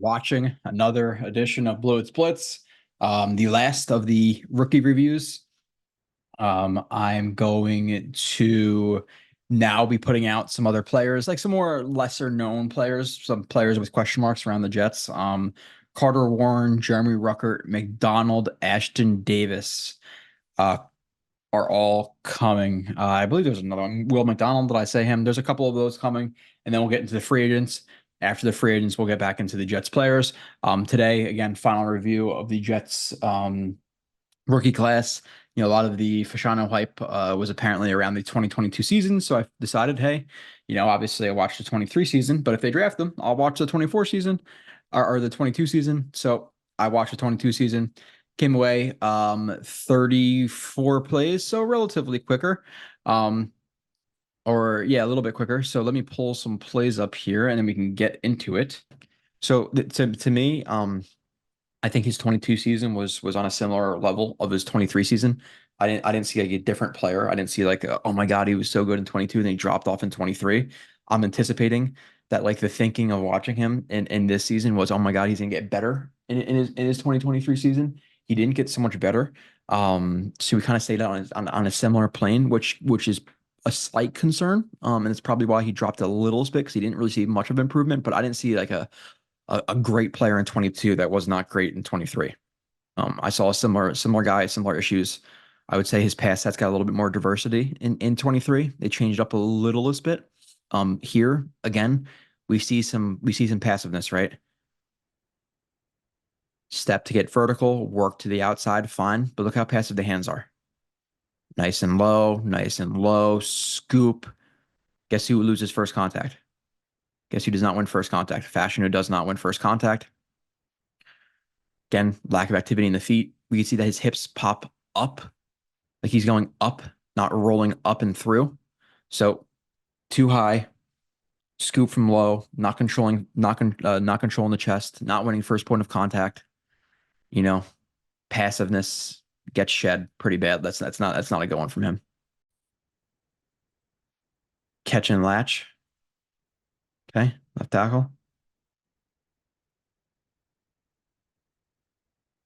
watching another edition of Blewett's Blitz, the last of the rookie reviews. I'm going to now be putting out some other players, like some more lesser known players, some players with question marks around the Jets. Carter Warren, Jeremy Ruckert, McDonald, Ashton Davis, uh, are all coming. I believe there's another one, Will McDonald. Did I say him? There's a couple of those coming, and then we'll get into the free agents. After the free agents, we'll get back into the Jets players. Today, again, final review of the Jets rookie class. A lot of the Fashanu hype was apparently around the 2022 season. So I decided, hey, obviously I watched the 23 season, but if they draft them, I'll watch the 24 season or the 22 season. So I watched the 22 season, came away 34 plays, so relatively quicker. Or yeah, a little bit quicker. So let me pull some plays up here and then we can get into it. So to me, I think his 22 season was on a similar level of his 23 season. I didn't see like a different player. I didn't see like oh my God, he was so good in 22 and then he dropped off in 23. I'm anticipating that like the thinking of watching him in this season was, oh my God, he's gonna get better in his 2023 season. He didn't get so much better. So we kind of stayed on a similar plane, which is a slight concern. And it's probably why he dropped a little bit because he didn't really see much of improvement, but I didn't see like a great player in 22 that was not great in 23. I saw a similar guy, similar issues. I would say his pass sets got a little bit more diversity in 23. They changed up a little bit. Here again, we see some passiveness, right? Step to get vertical, work to the outside, fine. But look how passive the hands are. Nice and low, scoop. Guess who loses first contact? Guess who does not win first contact? Fashanu does not win first contact. Again, lack of activity in the feet. We can see that his hips pop up, like he's going up, not rolling up and through. So too high, scoop from low, not controlling the chest, not winning first point of contact. Passiveness gets shed pretty bad. That's not a good one from him. Catch and latch. Okay, left tackle.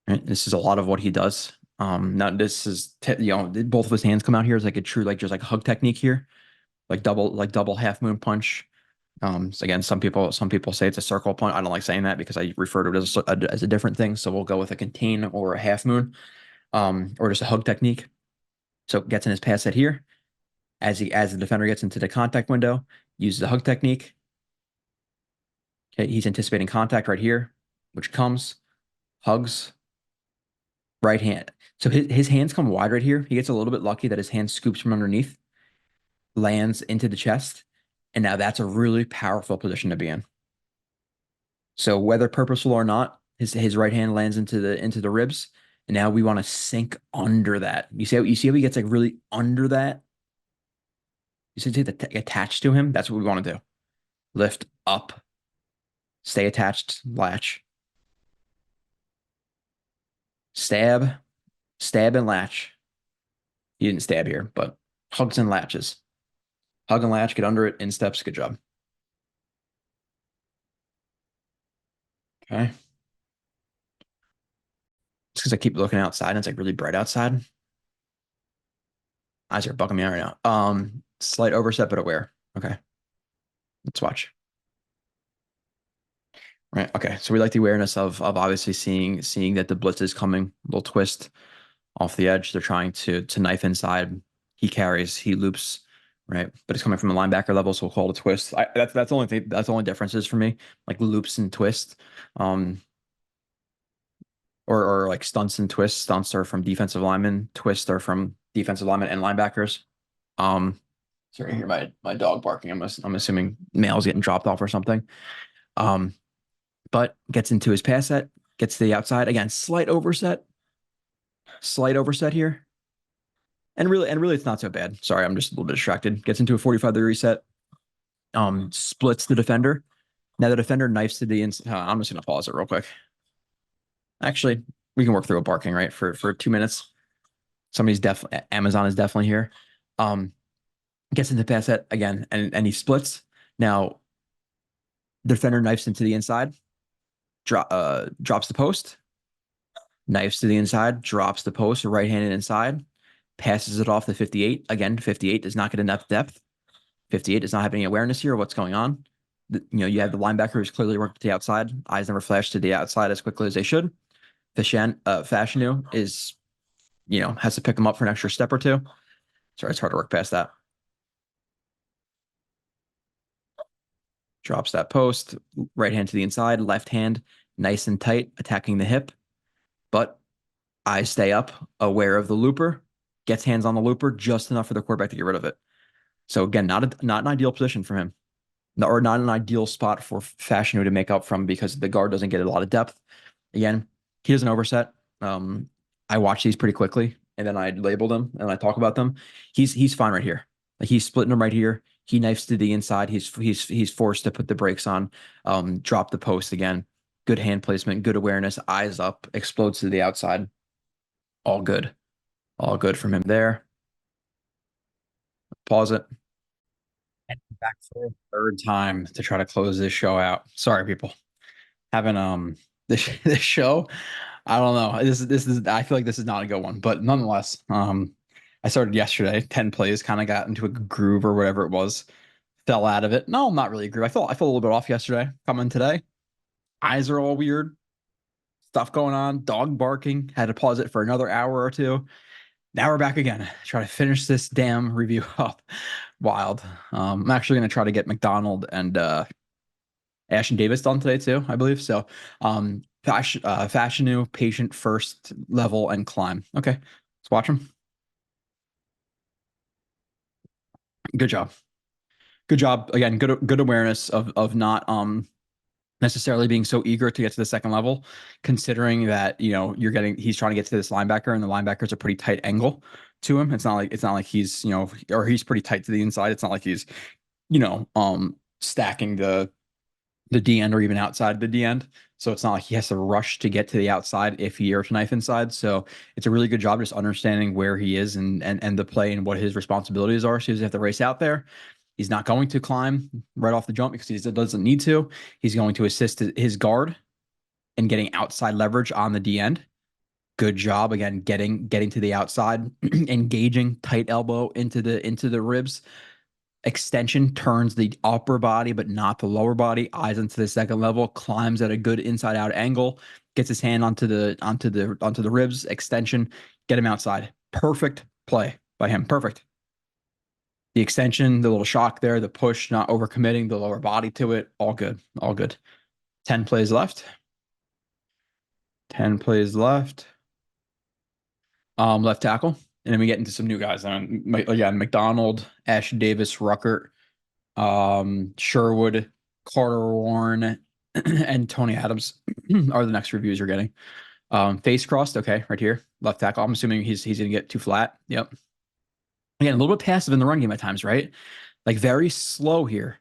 Right, this is a lot of what he does. Now this is both of his hands come out here as like a true just like hug technique here, like double half moon punch. So again, some people say it's a circle punch. I don't like saying that because I refer to it as a different thing. So we'll go with a contain or a half moon, or just a hug technique. So gets in his pass set here. As the defender gets into the contact window, uses the hug technique. Okay, he's anticipating contact right here, which comes, hugs, right hand. So his hands come wide right here. He gets a little bit lucky that his hand scoops from underneath, lands into the chest, and now that's a really powerful position to be in. So whether purposeful or not, his right hand lands into the ribs, and now we want to sink under that. You see how he gets like really under that. You see that attached to him. That's what we want to do. Lift up, stay attached, latch, stab, and latch. He didn't stab here, but hugs and latches. Hug and latch, get under it, in steps, good job. Okay. It's because I keep looking outside and it's like really bright outside. Eyes are bugging me out right now. Slight overset, but aware. Okay. Let's watch. Right. Okay. So we like the awareness of obviously seeing that the blitz is coming. Little twist off the edge. They're trying to knife inside. He carries, he loops, right? But it's coming from the linebacker level, so we'll call it a twist. That's the only thing. That's the only differences for me, like loops and twist, or like stunts and twists. Stunts are from defensive linemen. Twists are from defensive linemen and linebackers. Sorry, hear my dog barking. I'm assuming mail's getting dropped off or something. But gets into his pass set, gets to the outside again. Slight overset here. And really, it's not so bad. Sorry, I'm just a little bit distracted. Gets into a 45-degree set. Splits the defender. Now the defender knifes to the inside. I'm just gonna pause it real quick. Actually, we can work through a barking, right? For 2 minutes. Amazon is definitely here. Gets into pass set again, and he splits. Now, defender knifes into the inside. Drops the post, knifes to the inside, drops the post, right-handed inside, passes it off the 58. Again, 58 does not get enough depth. 58 does not have any awareness here of what's going on. You have the linebacker who's clearly worked to the outside. Eyes never flash to the outside as quickly as they should. Fashanu is, has to pick him up for an extra step or two. Sorry, it's hard to work past that. Drops that post, right hand to the inside, left hand nice and tight, attacking the hip. But eyes stay up, aware of the looper, gets hands on the looper just enough for the quarterback to get rid of it. So again, not an ideal position for him, or not an ideal spot for Fashanu to make up from because the guard doesn't get a lot of depth. Again, he doesn't overset. I watch these pretty quickly and then I label them and I talk about them. He's fine right here. Like he's splitting them right here. He knifes to the inside. He's forced to put the brakes on, drop the post again. Good hand placement, good awareness, eyes up, explodes to the outside. All good. All good from him there. Pause it. And back for a third time to try to close this show out. Sorry, people. Having this show, I don't know. This is I feel like this is not a good one, but nonetheless, I started yesterday, 10 plays, kind of got into a groove or whatever it was. Fell out of it. No, not really a groove. I felt a little bit off yesterday. Coming today. Eyes are all weird. Stuff going on, dog barking. Had to pause it for another hour or two. Now we're back again. Try to finish this damn review up. Wild. I'm actually going to try to get McDonald and Ashton Davis done today too, I believe. So Fashanu, patient first level and climb. Okay, let's watch them. Good job. Good job. Again, good awareness of not necessarily being so eager to get to the second level, considering that he's trying to get to this linebacker and the linebacker's a pretty tight angle to him. It's not like he's or he's pretty tight to the inside. It's not like he's stacking the D end or even outside the D end. So it's not like he has to rush to get to the outside if he to knife inside. So it's a really good job just understanding where he is and the play and what his responsibilities are. So he doesn't have to race out there. He's not going to climb right off the jump because he doesn't need to. He's going to assist his guard in getting outside leverage on the D end. Good job again, getting to the outside, engaging tight elbow into the ribs. Extension turns the upper body, but not the lower body. Eyes into the second level, climbs at a good inside out angle, gets his hand onto the ribs, extension, get him outside. Perfect play by him. Perfect. The extension, the little shock there, the push, not overcommitting the lower body to it. All good. All good. 10 plays left. 10 plays left. Left tackle. And then we get into some new guys. Again, McDonald, Ash Davis, Ruckert, Sherwood, Carter Warren, and Tony Adams are the next reviews you're getting. Face crossed, okay, right here. Left tackle. I'm assuming he's gonna get too flat. Yep. Again, a little bit passive in the run game at times, right? Like very slow here.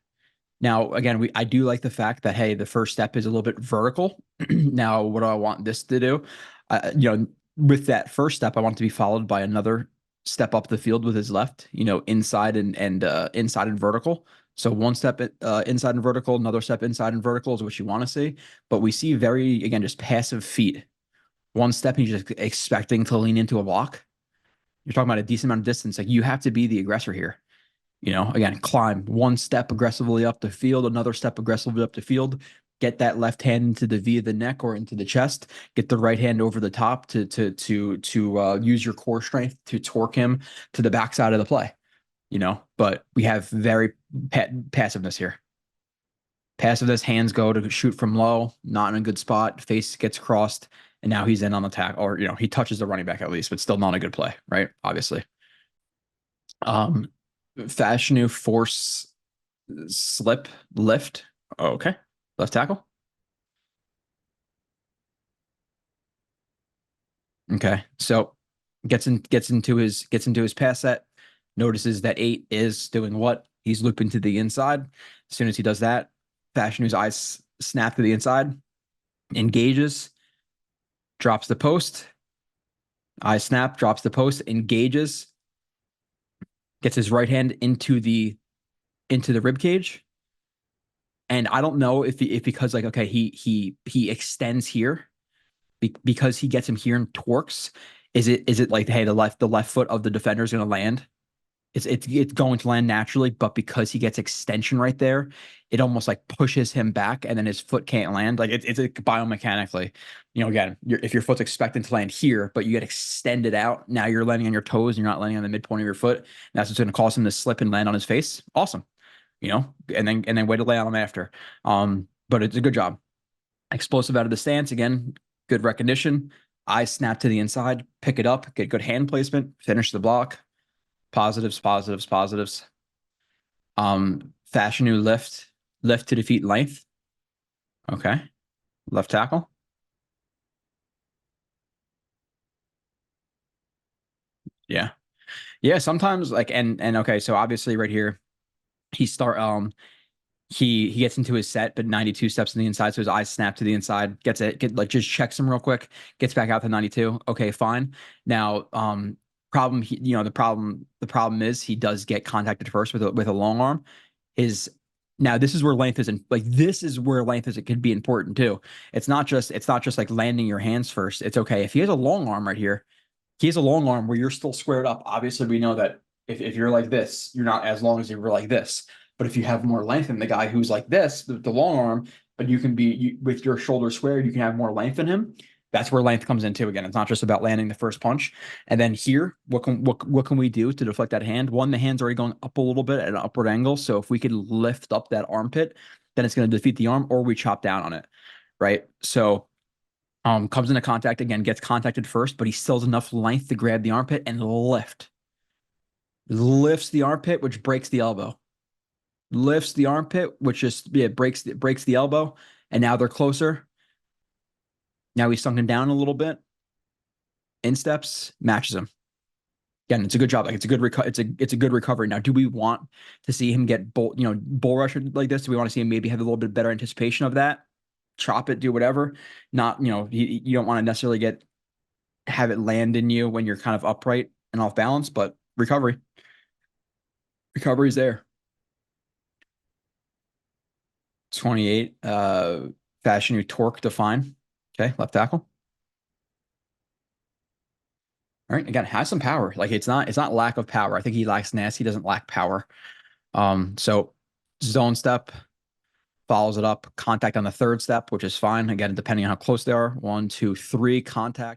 Now, again, I do like the fact that, hey, the first step is a little bit vertical. Now, what do I want this to do? With that first step, I want it to be followed by another step up the field with his left, inside and inside and vertical. So one step inside and vertical, another step inside and vertical is what you want to see. But we see again, just passive feet. One step, he's just expecting to lean into a block. You're talking about a decent amount of distance. Like you have to be the aggressor here. Again, climb one step aggressively up the field, another step aggressively up the field, get that left hand into the V of the neck or into the chest, get the right hand over the top to use your core strength to torque him to the backside of the play. But we have very passiveness here. Passiveness, hands go to shoot from low, not in a good spot, face gets crossed, and now he's in on the tackle, or he touches the running back at least, but still not a good play, right? Obviously. Fashanu force slip lift. Okay. Left tackle. Okay. So gets into his pass set, notices that 8 is doing what? He's looping to the inside. As soon as he does that, Fashanu's eyes snap to the inside, engages, drops the post. Eye snap, drops the post, engages, gets his right hand into the rib cage, And I don't know if because like okay, he extends here because he gets him here and torques. Is it like hey the left foot of the defender is going to land? It's going to land naturally, but because he gets extension right there, it almost like pushes him back, and then his foot can't land. Like it's biomechanically, again, if your foot's expecting to land here, but you get extended out, now you're landing on your toes, and you're not landing on the midpoint of your foot. And that's what's going to cause him to slip and land on his face. Awesome, and then way to lay on him after. But it's a good job. Explosive out of the stance again. Good recognition. Eyes snap to the inside, pick it up, get good hand placement, finish the block. Positives, positives, positives. Fashanu lift to defeat length. Okay. Left tackle. Yeah. Yeah, sometimes like and okay, so obviously right here he start he gets into his set, but 92 steps to the inside, so his eyes snap to the inside, gets it, like just checks him real quick, gets back out to 92. Okay, fine. Now, problem, the problem is he does get contacted first with a long arm. Is now this is where length isn't like this is where length is it could be important too. It's not just like landing your hands first. It's okay if he has a long arm right here. He has a long arm where you're still squared up. Obviously, we know that if you're like this, you're not as long as you were like this. But if you have more length in the guy who's like this, the long arm, but you can with your shoulder squared, you can have more length in him. That's where length comes into again. It's not just about landing the first punch. And then here, what can we do to deflect that hand? One, the hand's already going up a little bit at an upward angle. So if we could lift up that armpit, then it's going to defeat the arm, or we chop down on it, right? So comes into contact again, gets contacted first, but he still has enough length to grab the armpit and lifts the armpit, which breaks the elbow. Lifts the armpit, which just breaks the elbow, and now they're closer. Now he's sunken down a little bit. Insteps, matches him. Again, it's a good job. Like it's a good recovery. Now, do we want to see him get bull rush like this? Do we want to see him maybe have a little bit better anticipation of that? Chop it, do whatever. Not, you don't want to necessarily have it land in you when you're kind of upright and off balance, but recovery is there. 28, Fashanu torque define. Okay, left tackle. All right, again, has some power. Like it's not lack of power. I think he lacks nasty, he doesn't lack power. So zone step, follows it up, contact on the third step, which is fine. Again, depending on how close they are. 1, 2, 3, contact.